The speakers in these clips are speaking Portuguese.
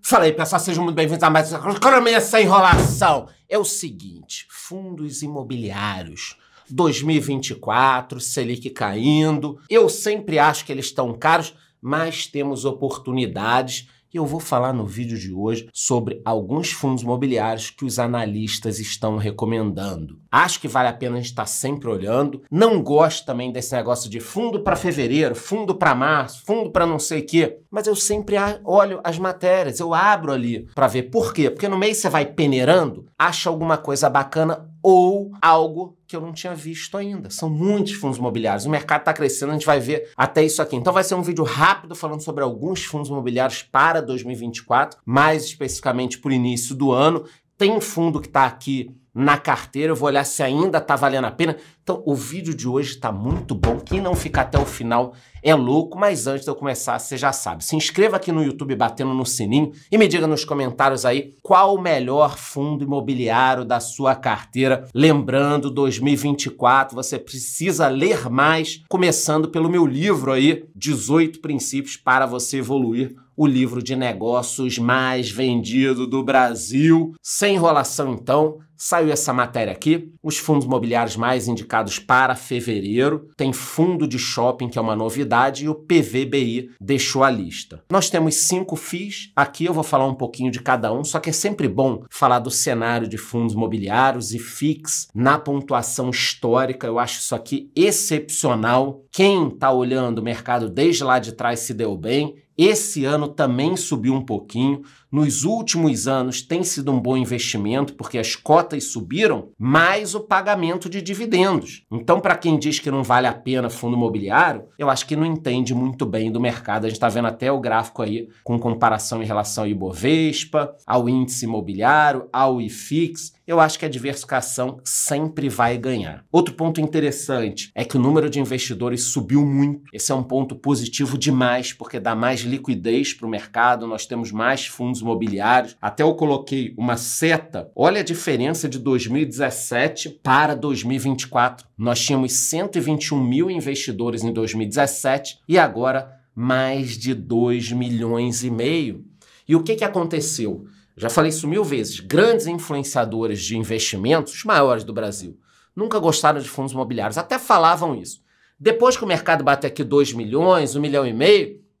Fala aí, pessoal, sejam muito bem-vindos a mais uma Economia Sem Enrolação. É o seguinte, fundos imobiliários 2024, Selic caindo. Eu sempre acho que eles estão caros, mas temos oportunidades. E eu vou falar no vídeo de hoje sobre alguns fundos imobiliários que os analistas estão recomendando. Acho que vale a pena a gente estar sempre olhando. Não gosto também desse negócio de fundo para fevereiro, fundo para março, fundo para não sei o quê. Mas eu sempre olho as matérias, eu abro ali para ver. Por quê? Porque no mês você vai peneirando, acha alguma coisa bacana ou algo que eu não tinha visto ainda. São muitos fundos imobiliários. O mercado está crescendo, a gente vai ver até isso aqui. Então vai ser um vídeo rápido falando sobre alguns fundos imobiliários para 2024, mais especificamente por início do ano. Tem um fundo que está aqui na carteira, eu vou olhar se ainda está valendo a pena. Então o vídeo de hoje está muito bom. Quem não ficar até o final é louco, mas antes de eu começar, você já sabe. Se inscreva aqui no YouTube batendo no sininho e me diga nos comentários aí qual o melhor fundo imobiliário da sua carteira. Lembrando, 2024, você precisa ler mais, começando pelo meu livro aí, 18 princípios para você evoluir, o livro de negócios mais vendido do Brasil. Sem enrolação, então, saiu essa matéria aqui, os fundos imobiliários mais indicados para fevereiro. Tem fundo de shopping, que é uma novidade, e o PVBI deixou a lista. Nós temos 5 FIIs, aqui eu vou falar um pouquinho de cada um, só que é sempre bom falar do cenário de fundos imobiliários e FIIs na pontuação histórica. Eu acho isso aqui excepcional. Quem está olhando o mercado desde lá de trás se deu bem. Esse ano também subiu um pouquinho. Nos últimos anos tem sido um bom investimento porque as cotas subiram, mais o pagamento de dividendos. Então, para quem diz que não vale a pena fundo imobiliário, eu acho que não entende muito bem do mercado. A gente está vendo até o gráfico aí com comparação em relação ao Ibovespa, ao índice imobiliário, ao IFIX. Eu acho que a diversificação sempre vai ganhar. Outro ponto interessante é que o número de investidores subiu muito. Esse é um ponto positivo demais, porque dá mais liquidez para o mercado, nós temos mais fundos imobiliários. Até eu coloquei uma seta. Olha a diferença de 2017 para 2024. Nós tínhamos 121 mil investidores em 2017 e agora mais de 2,5 milhões. E o que aconteceu? Já falei isso 1000 vezes. Grandes influenciadores de investimentos, os maiores do Brasil, nunca gostaram de fundos imobiliários. Até falavam isso. Depois que o mercado bate aqui 2 milhões, 1,5 milhão,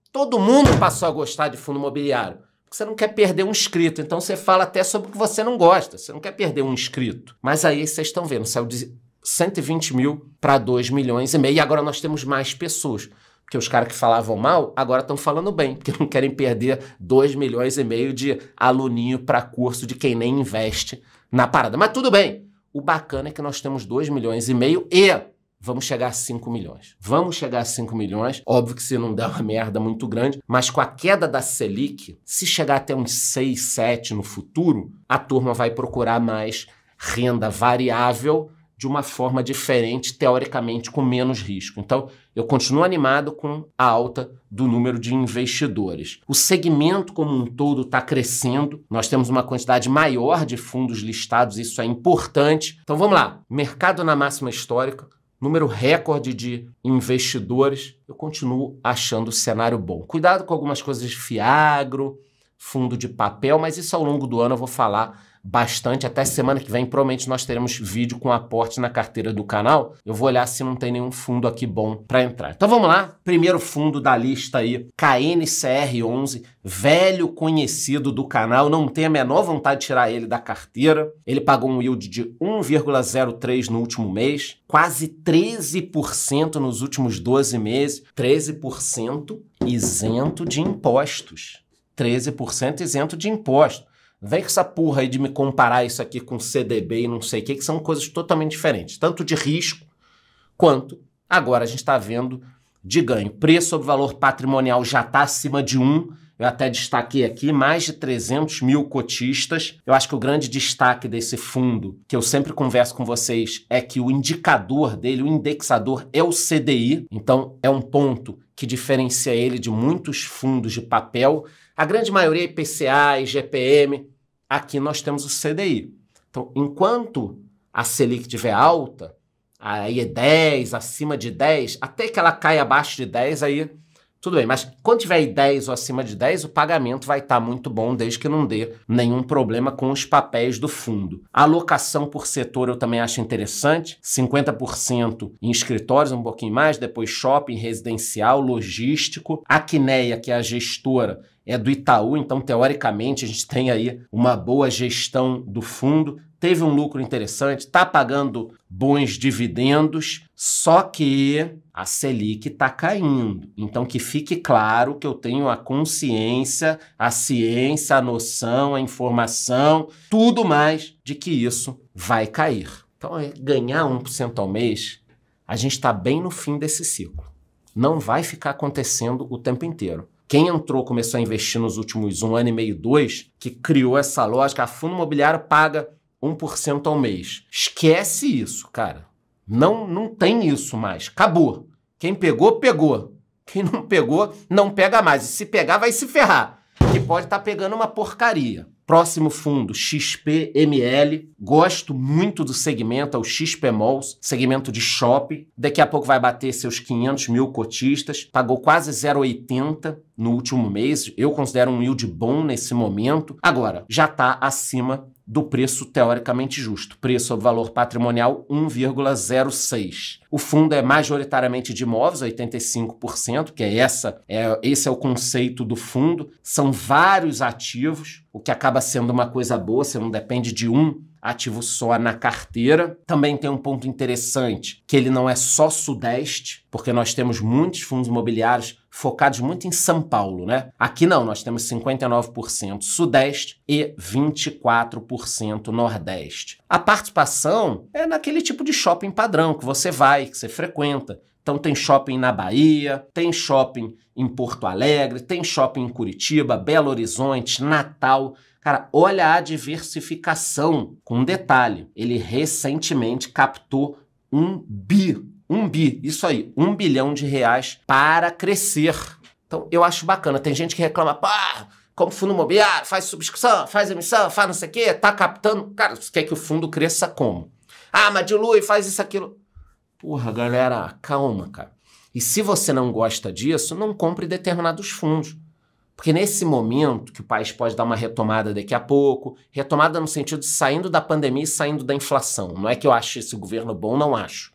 todo mundo passou a gostar de fundo imobiliário. Porque você não quer perder um inscrito. Então você fala até sobre o que você não gosta. Você não quer perder um inscrito. Mas aí vocês estão vendo, saiu de 120 mil para 2,5 milhões. E agora nós temos mais pessoas. Porque os caras que falavam mal, agora estão falando bem, porque não querem perder 2,5 milhões de aluninho para curso de quem nem investe na parada. Mas tudo bem. O bacana é que nós temos 2,5 milhões e vamos chegar a 5 milhões. Vamos chegar a 5 milhões. Óbvio que se não der uma merda muito grande, mas com a queda da Selic, se chegar até uns 6, 7 no futuro, a turma vai procurar mais renda variável de uma forma diferente, teoricamente com menos risco. Então, eu continuo animado com a alta do número de investidores. O segmento como um todo está crescendo. Nós temos uma quantidade maior de fundos listados, isso é importante. Então, vamos lá. Mercado na máxima histórica, número recorde de investidores. Eu continuo achando o cenário bom. Cuidado com algumas coisas de fiagro, fundo de papel, mas isso ao longo do ano eu vou falar bastante. Até semana que vem, provavelmente nós teremos vídeo com aporte na carteira do canal. Eu vou olhar se não tem nenhum fundo aqui bom para entrar. Então vamos lá. Primeiro fundo da lista aí, KNCR11, velho conhecido do canal. Não tenho a menor vontade de tirar ele da carteira. Ele pagou um yield de 1,03 no último mês, quase 13% nos últimos 12 meses. 13% isento de impostos. 13% isento de impostos. Vem com essa porra aí de me comparar isso aqui com CDB e não sei o que são coisas totalmente diferentes. Tanto de risco, quanto agora a gente está vendo de ganho. Preço sobre valor patrimonial já está acima de 1. Eu até destaquei aqui mais de 300 mil cotistas. Eu acho que o grande destaque desse fundo, que eu sempre converso com vocês, é que o indicador dele, o indexador, é o CDI. Então, é um ponto que diferencia ele de muitos fundos de papel. A grande maioria é IPCA, IGPM. Aqui nós temos o CDI. Então, enquanto a Selic estiver alta, aí é 10, acima de 10, até que ela caia abaixo de 10, aí Tudo bem, mas quando tiver 10 ou acima de 10, o pagamento vai estar muito bom, desde que não dê nenhum problema com os papéis do fundo. A alocação por setor eu também acho interessante, 50% em escritórios, um pouquinho mais, depois shopping, residencial, logístico. A Quineia, que é a gestora, é do Itaú, então teoricamente a gente tem aí uma boa gestão do fundo. Teve um lucro interessante, está pagando bons dividendos, só que a Selic está caindo. Então que fique claro que eu tenho a consciência, a ciência, a noção, a informação, tudo mais de que isso vai cair. Então ganhar 1% ao mês, a gente está bem no fim desse ciclo. Não vai ficar acontecendo o tempo inteiro. Quem entrou, começou a investir nos últimos 1 ano e meio, 2, que criou essa lógica, a fundo imobiliário paga 1% ao mês. Esquece isso, cara. Não tem isso mais. Acabou. Quem pegou, pegou. Quem não pegou, não pega mais. E se pegar, vai se ferrar. Que pode estar pegando uma porcaria. Próximo fundo, XPML. Gosto muito do segmento, é o XP Malls, segmento de shopping. Daqui a pouco vai bater seus 500 mil cotistas. Pagou quase 0,80 no último mês. Eu considero um yield bom nesse momento. Agora, já está acima do preço teoricamente justo. Preço sobre valor patrimonial 1,06. O fundo é majoritariamente de imóveis, 85%, que esse é o conceito do fundo. São vários ativos, o que acaba sendo uma coisa boa, você não depende de um ativo só na carteira. Também tem um ponto interessante, que ele não é só Sudeste, porque nós temos muitos fundos imobiliários focados muito em São Paulo, né? Aqui não, nós temos 59% Sudeste e 24% Nordeste. A participação é naquele tipo de shopping padrão que você vai, que você frequenta. Então tem shopping na Bahia, tem shopping em Porto Alegre, tem shopping em Curitiba, Belo Horizonte, Natal. Cara, olha a diversificação. Com um detalhe, ele recentemente captou 1 bi, isso aí, 1 bilhão de reais para crescer. Então, eu acho bacana. Tem gente que reclama, pá, como fundo imobiliário, faz subscrição, faz emissão, faz não sei o quê, tá captando. Cara, você quer que o fundo cresça como? Ah, mas dilui, faz isso, aquilo. Porra, galera, calma, cara. E se você não gosta disso, não compre determinados fundos. Porque nesse momento que o país pode dar uma retomada daqui a pouco, retomada no sentido de saindo da pandemia e saindo da inflação. Não é que eu ache esse governo bom, não acho.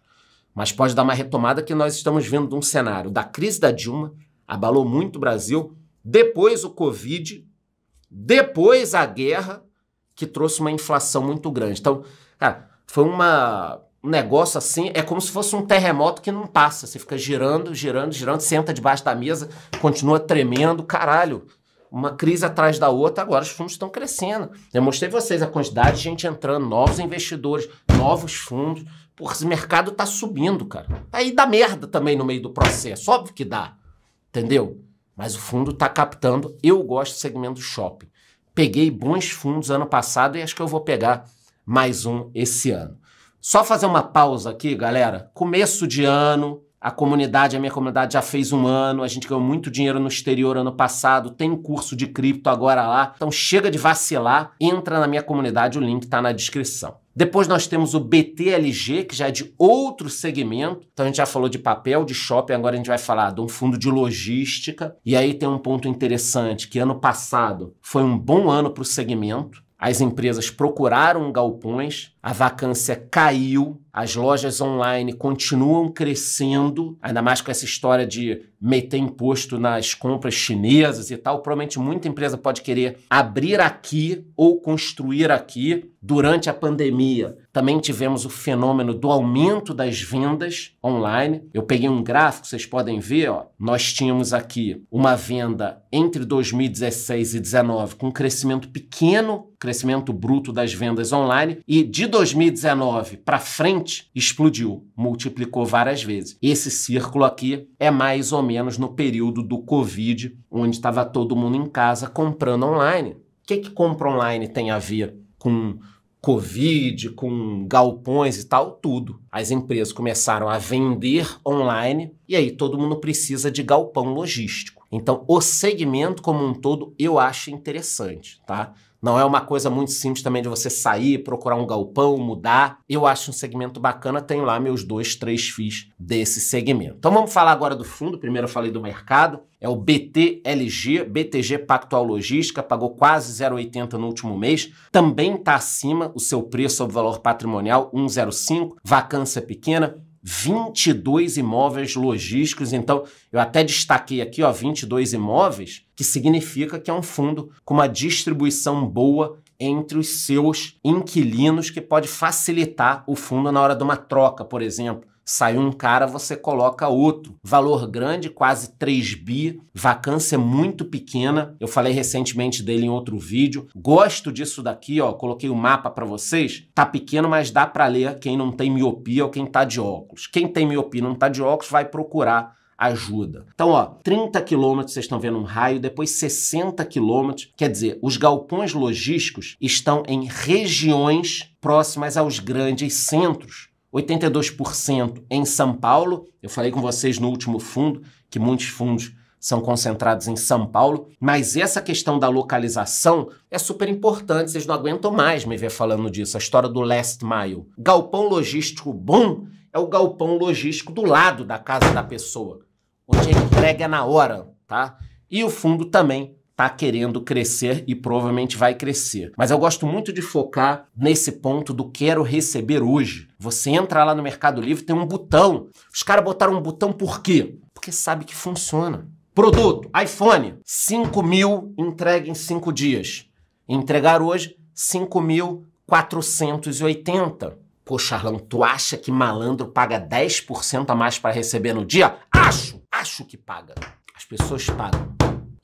Mas pode dar uma retomada que nós estamos vindo de um cenário da crise da Dilma, abalou muito o Brasil, depois o Covid, depois a guerra, que trouxe uma inflação muito grande. Então, cara, foi um negócio assim, é como se fosse um terremoto que não passa. Você fica girando, senta debaixo da mesa, continua tremendo, caralho. Uma crise atrás da outra, agora os fundos estão crescendo. Eu mostrei pra vocês a quantidade de gente entrando, novos investidores, novos fundos. Porra, esse mercado tá subindo, cara. Aí dá merda também no meio do processo, óbvio que dá, entendeu? Mas o fundo tá captando, eu gosto do segmento do shopping. Peguei bons fundos ano passado e acho que eu vou pegar mais um esse ano. Só fazer uma pausa aqui, galera. Começo de ano, a minha comunidade já fez 1 ano, a gente ganhou muito dinheiro no exterior ano passado, tem curso de cripto agora lá. Então chega de vacilar, entra na minha comunidade, o link tá na descrição. Depois nós temos o BTLG, que já é de outro segmento. Então a gente já falou de papel, de shopping, agora a gente vai falar de um fundo de logística. E aí tem um ponto interessante, que ano passado foi um bom ano para o segmento. As empresas procuraram galpões, a vacância caiu, as lojas online continuam crescendo, ainda mais com essa história de meter imposto nas compras chinesas e tal. Provavelmente muita empresa pode querer abrir aqui ou construir aqui. Durante a pandemia, também tivemos o fenômeno do aumento das vendas online. Eu peguei um gráfico, vocês podem ver, ó. Nós tínhamos aqui uma venda entre 2016 e 2019 com um crescimento pequeno, crescimento bruto das vendas online, e de 2019 para frente explodiu, multiplicou várias vezes. Esse círculo aqui é mais ou menos no período do Covid, onde estava todo mundo em casa comprando online. O que compra online tem a ver com Covid, com galpões e tal? Tudo. As empresas começaram a vender online e aí todo mundo precisa de galpão logístico. Então, o segmento como um todo eu acho interessante, tá? Não é uma coisa muito simples também de você sair, procurar um galpão, mudar. Eu acho um segmento bacana, tenho lá meus 2, 3 FIIs desse segmento. Então vamos falar agora do fundo. Primeiro eu falei do mercado. É o BTLG, BTG Pactual Logística, pagou quase 0,80 no último mês. Também está acima o seu preço sobre valor patrimonial, 1,05. Vacância pequena. 22 imóveis logísticos, então eu até destaquei aqui, ó, 22 imóveis, que significa que é um fundo com uma distribuição boa entre os seus inquilinos, que pode facilitar o fundo na hora de uma troca, por exemplo. Saiu um cara, você coloca outro. Valor grande, quase 3 bi, vacância muito pequena. Eu falei recentemente dele em outro vídeo. Gosto disso daqui, ó, coloquei o mapa para vocês. Tá pequeno, mas dá para ler quem não tem miopia ou quem tá de óculos. Quem tem miopia e não tá de óculos vai procurar ajuda. Então, ó, 30 quilômetros, vocês estão vendo um raio, depois 60 quilômetros. Quer dizer, os galpões logísticos estão em regiões próximas aos grandes centros. 82% em São Paulo. Eu falei com vocês no último fundo que muitos fundos são concentrados em São Paulo, mas essa questão da localização é super importante, vocês não aguentam mais me ver falando disso, a história do last mile. Galpão logístico bom é o galpão logístico do lado da casa da pessoa, onde a entrega é na hora, tá? E o fundo também está querendo crescer e provavelmente vai crescer. Mas eu gosto muito de focar nesse ponto do quero receber hoje. Você entra lá no Mercado Livre, tem um botão. Os caras botaram um botão por quê? Porque sabe que funciona. Produto, iPhone, 5.000 entrega em 5 dias. Entregar hoje, 5.480. Pô, Charlão, tu acha que malandro paga 10% a mais para receber no dia? Acho que paga. As pessoas pagam.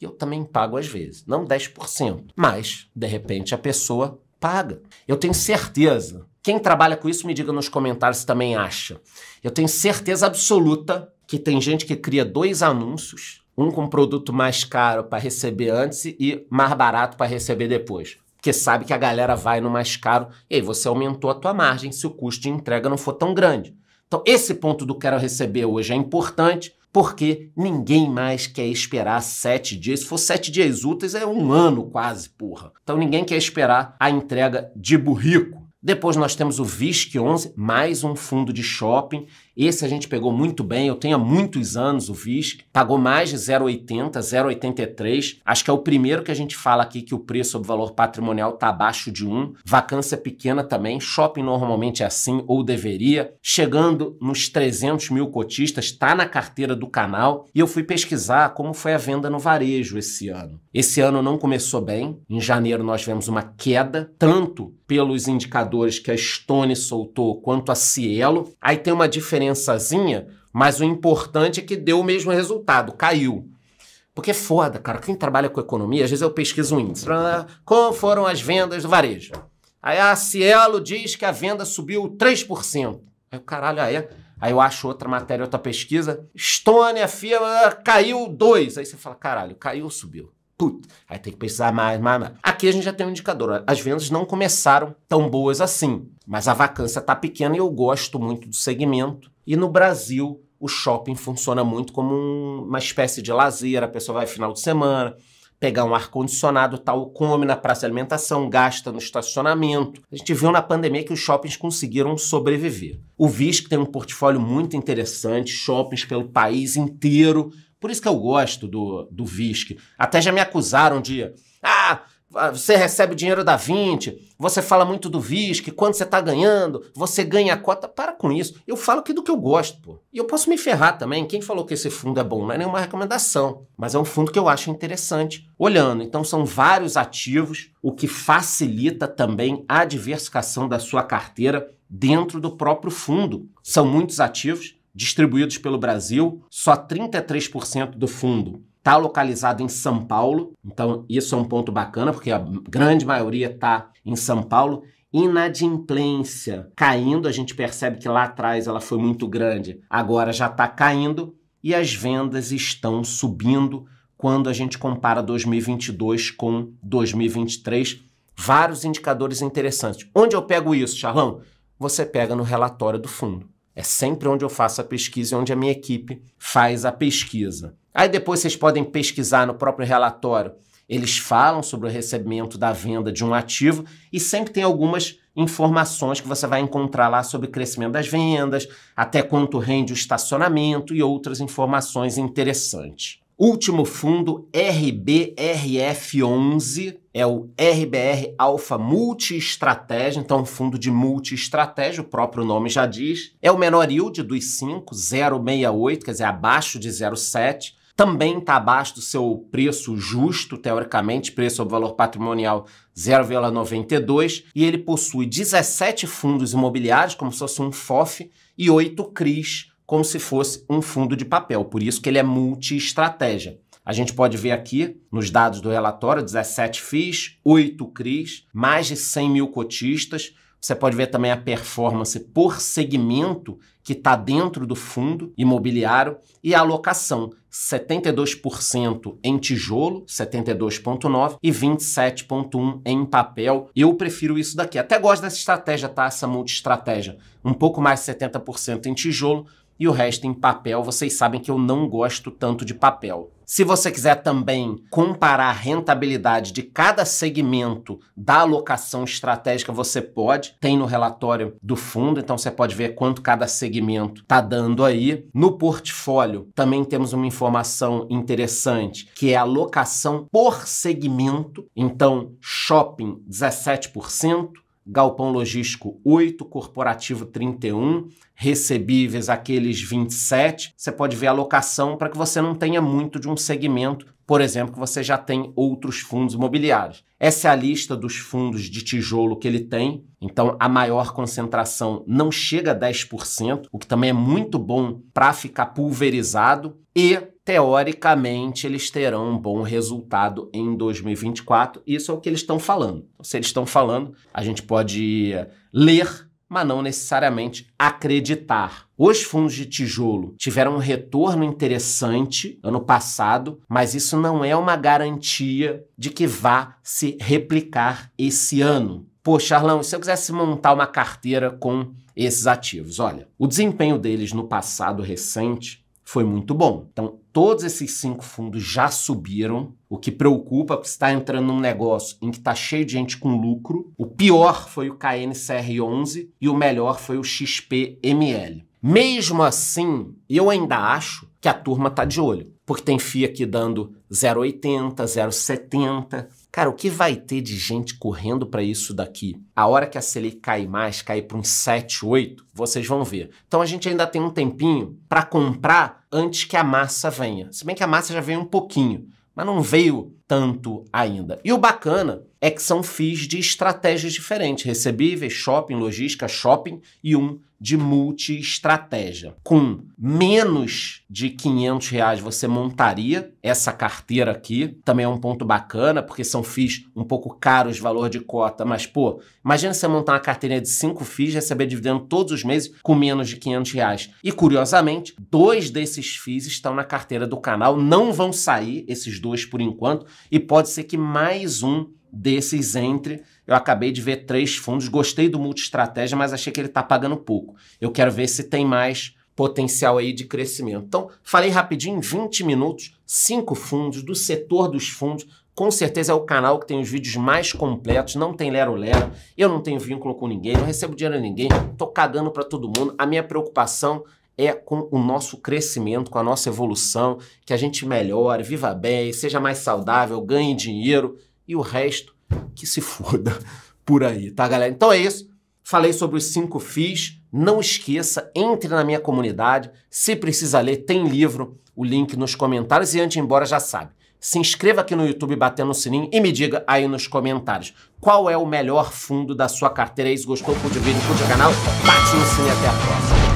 E eu também pago às vezes, não 10%, mas, de repente, a pessoa paga. Eu tenho certeza, quem trabalha com isso me diga nos comentários se também acha. Eu tenho certeza absoluta que tem gente que cria 2 anúncios, um com produto mais caro para receber antes e mais barato para receber depois. Porque sabe que a galera vai no mais caro e aí você aumentou a tua margem se o custo de entrega não for tão grande. Então, esse ponto do quero receber hoje é importante, porque ninguém mais quer esperar 7 dias. Se for 7 dias úteis, é 1 ano quase, porra. Então ninguém quer esperar a entrega de burrico. Depois nós temos o VISC11, mais um fundo de shopping. Esse a gente pegou muito bem, eu tenho há muitos anos o VISC. Pagou mais de 0,80, 0,83. Acho que é o primeiro que a gente fala aqui que o preço sobre valor patrimonial está abaixo de 1. Vacância pequena também, shopping normalmente é assim, ou deveria. Chegando nos 300 mil cotistas, está na carteira do canal. E eu fui pesquisar como foi a venda no varejo esse ano. Esse ano não começou bem. Em janeiro nós tivemos uma queda, tanto pelos indicadores que a Stone soltou, quanto a Cielo. Aí tem uma diferençazinha, mas o importante é que deu o mesmo resultado, caiu. Porque é foda, cara, quem trabalha com economia, às vezes eu pesquiso um índice. Como foram as vendas do varejo? Aí a Cielo diz que a venda subiu 3%. Aí o caralho, Aí eu acho outra matéria, outra pesquisa. Stone afirma, caiu 2%. Aí você fala, caralho, caiu ou subiu? Putz, aí tem que pesquisar mais. Aqui a gente já tem um indicador. As vendas não começaram tão boas assim, mas a vacância está pequena e eu gosto muito do segmento. E no Brasil, o shopping funciona muito como uma espécie de lazer. A pessoa vai final de semana, pegar um ar-condicionado, tal, come na praça de alimentação, gasta no estacionamento. A gente viu na pandemia que os shoppings conseguiram sobreviver. O VISC tem um portfólio muito interessante, shoppings pelo país inteiro. Por isso que eu gosto do VISC. Até já me acusaram de... você recebe dinheiro da 20, você fala muito do VISC, quando você tá ganhando, você ganha a cota. Para com isso. Eu falo aqui do que eu gosto, pô. E eu posso me ferrar também. Quem falou que esse fundo é bom? Não é nenhuma recomendação. Mas é um fundo que eu acho interessante. Olhando, então são vários ativos, o que facilita também a diversificação da sua carteira dentro do próprio fundo. São muitos ativos distribuídos pelo Brasil, só 33% do fundo está localizado em São Paulo, então isso é um ponto bacana, porque a grande maioria está em São Paulo. Inadimplência caindo, a gente percebe que lá atrás ela foi muito grande, agora já está caindo, e as vendas estão subindo quando a gente compara 2022 com 2023. Vários indicadores interessantes. Onde eu pego isso, Charlão? Você pega no relatório do fundo. É sempre onde eu faço a pesquisa e onde a minha equipe faz a pesquisa. Aí depois vocês podem pesquisar no próprio relatório. Eles falam sobre o recebimento da venda de um ativo e sempre tem algumas informações que você vai encontrar lá sobre o crescimento das vendas, até quanto rende o estacionamento e outras informações interessantes. Último fundo, RBRF11, é o RBR Alpha Multi-Estratégia, então um fundo de multi-estratégia, o próprio nome já diz. É o menor yield dos 5, 0,68, quer dizer, abaixo de 0,7. Também está abaixo do seu preço justo, teoricamente, preço sobre valor patrimonial 0,92, e ele possui 17 fundos imobiliários, como se fosse um FOF, e 8 CRIs, como se fosse um fundo de papel. Por isso que ele é multi-estratégia. A gente pode ver aqui, nos dados do relatório, 17 FIIs, 8 CRIs, mais de 100 mil cotistas. Você pode ver também a performance por segmento que está dentro do fundo imobiliário e a alocação, 72% em tijolo, 72,9% e 27,1% em papel. Eu prefiro isso daqui. Até gosto dessa estratégia, tá? Essa multi-estratégia. Um pouco mais de 70% em tijolo e o resto em papel. Vocês sabem que eu não gosto tanto de papel. Se você quiser também comparar a rentabilidade de cada segmento da alocação estratégica, você pode. Tem no relatório do fundo, então você pode ver quanto cada segmento está dando aí. No portfólio também temos uma informação interessante, que é a alocação por segmento. Então, shopping 17%, galpão logístico 8%, corporativo 31%, recebíveis aqueles 27%. Você pode ver a alocação para que você não tenha muito de um segmento, por exemplo, que você já tem outros fundos imobiliários. Essa é a lista dos fundos de tijolo que ele tem. Então, a maior concentração não chega a 10%, o que também é muito bom para ficar pulverizado e, teoricamente, eles terão um bom resultado em 2024. Isso é o que eles estão falando. Então, se eles estão falando, a gente pode ler, mas não necessariamente acreditar. Os fundos de tijolo tiveram um retorno interessante ano passado, mas isso não é uma garantia de que vá se replicar esse ano. Pô, Charlão, e se eu quisesse montar uma carteira com esses ativos? Olha, o desempenho deles no passado recente foi muito bom. Então, todos esses 5 fundos já subiram, o que preocupa, porque você está entrando num negócio em que está cheio de gente com lucro. O pior foi o KNCR11 e o melhor foi o XPML. Mesmo assim, eu ainda acho que a turma está de olho, porque tem FII aqui dando 0,80, 0,70. Cara, o que vai ter de gente correndo para isso daqui? A hora que a Selic cair mais, cair para uns 7, 8, vocês vão ver. Então a gente ainda tem um tempinho para comprar antes que a massa venha. Se bem que a massa já veio um pouquinho, mas não veio tanto ainda. E o bacana é que são FIIs de estratégias diferentes. Recebíveis, shopping, logística, shopping e um de multi-estratégia. Com menos de R$500 você montaria essa carteira aqui. Também é um ponto bacana, porque são FIIs um pouco caros, valor de cota. Mas, pô, imagina você montar uma carteirinha de 5 FIIs, receber dividendo todos os meses com menos de R$500. E, curiosamente, 2 desses FIIs estão na carteira do canal. Não vão sair, esses 2 por enquanto. E pode ser que mais um desses entre. Eu acabei de ver 3 fundos, gostei do multi-estratégia, mas achei que ele está pagando pouco. Eu quero ver se tem mais potencial aí de crescimento. Então, falei rapidinho, em 20 minutos, 5 fundos do setor dos fundos. Com certeza é o canal que tem os vídeos mais completos, não tem lero-lero, eu não tenho vínculo com ninguém, não recebo dinheiro de ninguém, tô cagando para todo mundo. A minha preocupação é com o nosso crescimento, com a nossa evolução, que a gente melhore, viva bem, seja mais saudável, ganhe dinheiro e o resto que se foda por aí, tá, galera? Então é isso. Falei sobre os 5 FIIs. Não esqueça, entre na minha comunidade. Se precisa ler, tem livro, o link nos comentários. E antes de ir embora, já sabe. Se inscreva aqui no YouTube batendo no sininho e me diga aí nos comentários qual é o melhor fundo da sua carteira. É isso, gostou? Curte o vídeo, curte o canal, bate no sininho, até a próxima.